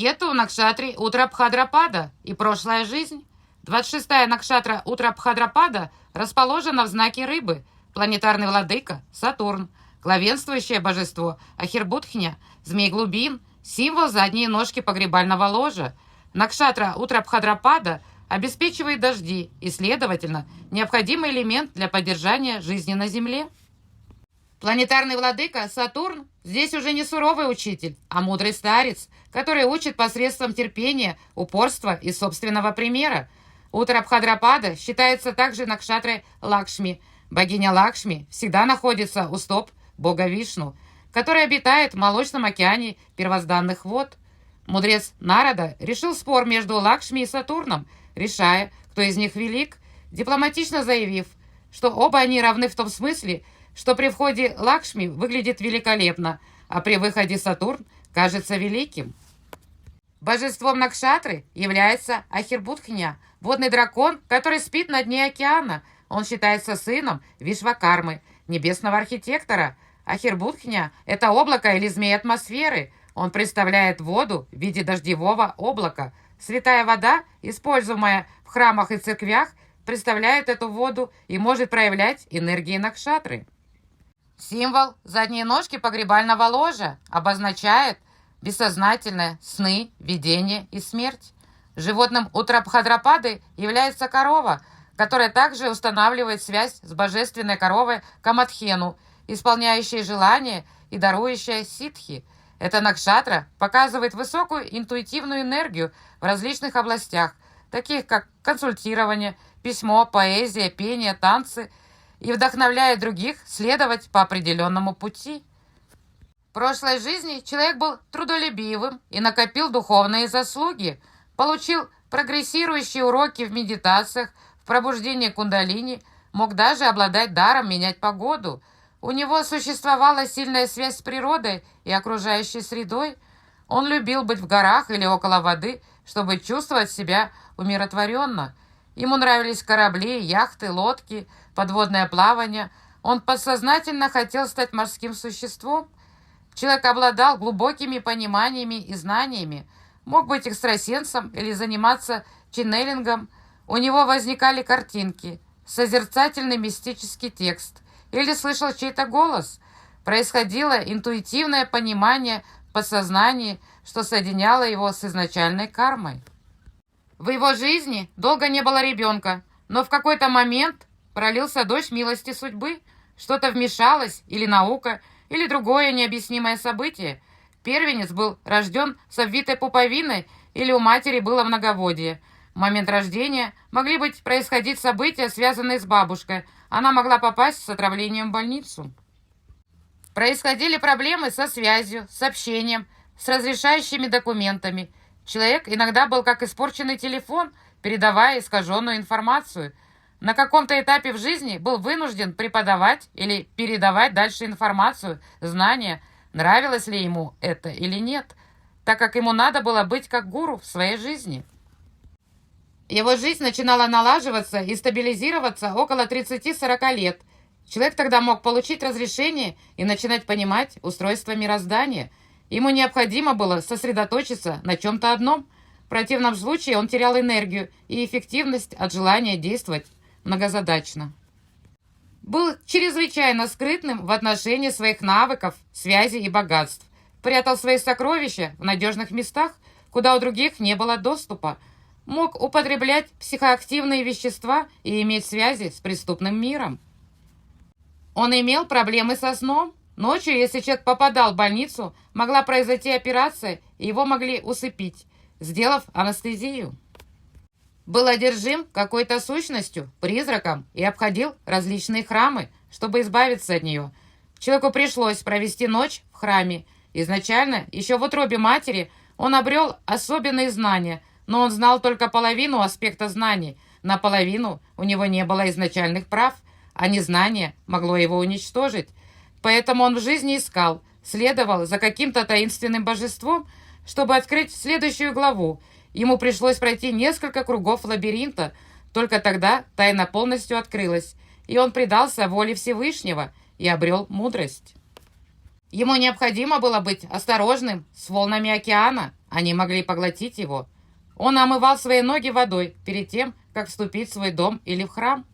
Кету Накшатри Утрабхадрапада и прошлая жизнь. 26-я Накшатра Утрабхадрапада расположена в знаке Рыбы, планетарный владыка Сатурн, главенствующее божество Ахирбудхня, змей-глубин, символ задней ножки погребального ложа. Накшатра Утрабхадрапада обеспечивает дожди и, следовательно, необходимый элемент для поддержания жизни на Земле. Планетарный владыка Сатурн здесь уже не суровый учитель, а мудрый старец, который учит посредством терпения, упорства и собственного примера. Утрабхадрапада считается также Накшатрой Лакшми. Богиня Лакшми всегда находится у стоп бога Вишну, который обитает в молочном океане первозданных вод. Мудрец Нарада решил спор между Лакшми и Сатурном, решая, кто из них велик, дипломатично заявив, что оба они равны в том смысле, что при входе Лакшми выглядит великолепно, а при выходе Сатурн кажется великим. Божеством Накшатры является Ахирбудхня, водный дракон, который спит на дне океана. Он считается сыном Вишвакармы, небесного архитектора. Ахирбудхня – это облако или змей атмосферы. Он представляет воду в виде дождевого облака. Святая вода, используемая в храмах и церквях, представляет эту воду и может проявлять энергии Накшатры. Символ задней ножки погребального ложа обозначает бессознательное, сны, видение и смерть. Животным Утрабхадрапады является корова, которая также устанавливает связь с божественной коровой Камадхену, исполняющей желания и дарующая ситхи. Эта накшатра показывает высокую интуитивную энергию в различных областях, таких как консультирование, письмо, поэзия, пение, танцы, и вдохновляет других следовать по определенному пути. В прошлой жизни человек был трудолюбивым и накопил духовные заслуги, получил прогрессирующие уроки в медитациях, в пробуждении кундалини, мог даже обладать даром менять погоду. У него существовала сильная связь с природой и окружающей средой. Он любил быть в горах или около воды, чтобы чувствовать себя умиротворенно. Ему нравились корабли, яхты, лодки, подводное плавание. Он подсознательно хотел стать морским существом. Человек обладал глубокими пониманиями и знаниями, мог быть экстрасенсом или заниматься ченнелингом. У него возникали картинки, созерцательный мистический текст или слышал чей-то голос. Происходило интуитивное понимание в подсознании, что соединяло его с изначальной кармой. В его жизни долго не было ребенка, но в какой-то момент пролился дождь милости судьбы. Что-то вмешалось, или наука, или другое необъяснимое событие. Первенец был рожден с обвитой пуповиной, или у матери было многоводие. В момент рождения могли происходить события, связанные с бабушкой. Она могла попасть с отравлением в больницу. Происходили проблемы со связью, с общением, с разрешающими документами. Человек иногда был как испорченный телефон, передавая искаженную информацию. На каком-то этапе в жизни был вынужден преподавать или передавать дальше информацию, знания, нравилось ли ему это или нет, так как ему надо было быть как гуру в своей жизни. Его жизнь начинала налаживаться и стабилизироваться около 30-40 лет. Человек тогда мог получить разрешение и начинать понимать устройство мироздания. Ему необходимо было сосредоточиться на чем-то одном. В противном случае он терял энергию и эффективность от желания действовать многозадачно. Был чрезвычайно скрытным в отношении своих навыков, связей и богатств. Прятал свои сокровища в надежных местах, куда у других не было доступа. Мог употреблять психоактивные вещества и иметь связи с преступным миром. Он имел проблемы со сном. Ночью, если человек попадал в больницу, могла произойти операция, и его могли усыпить, сделав анестезию. Был одержим какой-то сущностью, призраком, и обходил различные храмы, чтобы избавиться от нее. Человеку пришлось провести ночь в храме. Изначально, еще в утробе матери, он обрел особенные знания, но он знал только половину аспекта знаний. Наполовину у него не было изначальных прав, а незнание могло его уничтожить. Поэтому он в жизни искал, следовал за каким-то таинственным божеством, чтобы открыть следующую главу. Ему пришлось пройти несколько кругов лабиринта, только тогда тайна полностью открылась, и он предался воле Всевышнего и обрел мудрость. Ему необходимо было быть осторожным с волнами океана. Они могли поглотить его. Он омывал свои ноги водой перед тем, как вступить в свой дом или в храм.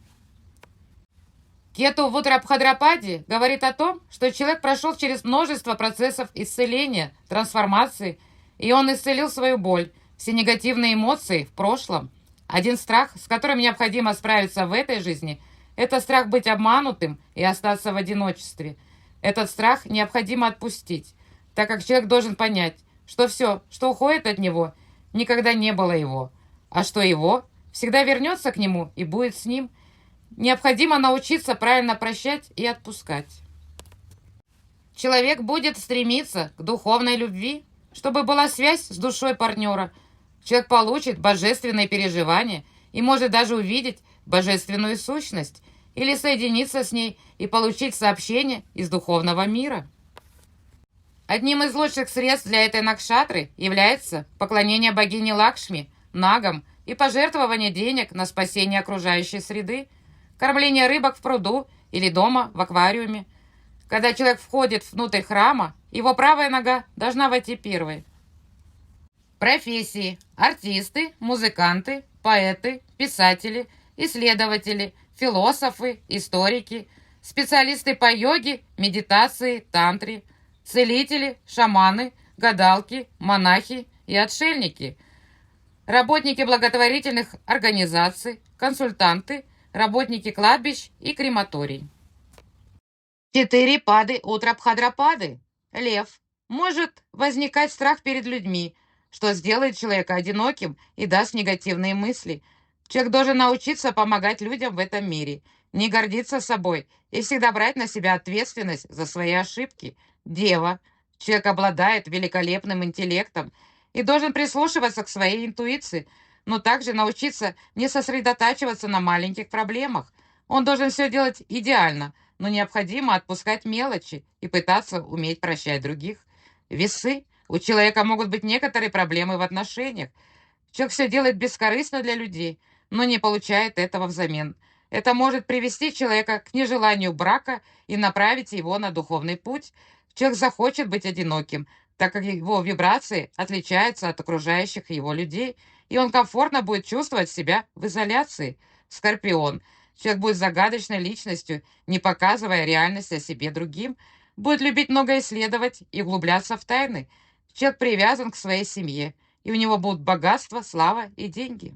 Кету в Утра-Бхадрападе говорит о том, что человек прошел через множество процессов исцеления, трансформации, и он исцелил свою боль, все негативные эмоции в прошлом. Один страх, с которым необходимо справиться в этой жизни, это страх быть обманутым и остаться в одиночестве. Этот страх необходимо отпустить, так как человек должен понять, что все, что уходит от него, никогда не было его, а что его всегда вернется к нему и будет с ним. Необходимо научиться правильно прощать и отпускать. Человек будет стремиться к духовной любви, чтобы была связь с душой партнера. Человек получит божественные переживания и может даже увидеть божественную сущность или соединиться с ней и получить сообщение из духовного мира. Одним из лучших средств для этой накшатры является поклонение богине Лакшми, нагам и пожертвование денег на спасение окружающей среды, кормление рыбок в пруду или дома в аквариуме. Когда человек входит внутрь храма, его правая нога должна войти первой. Профессии: артисты, музыканты, поэты, писатели, исследователи, философы, историки, специалисты по йоге, медитации, тантре, целители, шаманы, гадалки, монахи и отшельники, работники благотворительных организаций, консультанты, работники кладбищ и крематорий. 4 пады Утра-Бхадрапады. Лев. Может возникать страх перед людьми, что сделает человека одиноким и даст негативные мысли. Человек должен научиться помогать людям в этом мире, не гордиться собой и всегда брать на себя ответственность за свои ошибки. Дева. Человек обладает великолепным интеллектом и должен прислушиваться к своей интуиции, но также научиться не сосредотачиваться на маленьких проблемах. Он должен все делать идеально, но необходимо отпускать мелочи и пытаться уметь прощать других. Весы. У человека могут быть некоторые проблемы в отношениях. Человек все делает бескорыстно для людей, но не получает этого взамен. Это может привести человека к нежеланию брака и направить его на духовный путь. Человек захочет быть одиноким, так как его вибрации отличаются от окружающих его людей, и он комфортно будет чувствовать себя в изоляции. Скорпион. Человек будет загадочной личностью, не показывая реальность о себе другим, будет любить много исследовать и углубляться в тайны. Человек привязан к своей семье, и у него будут богатство, слава и деньги.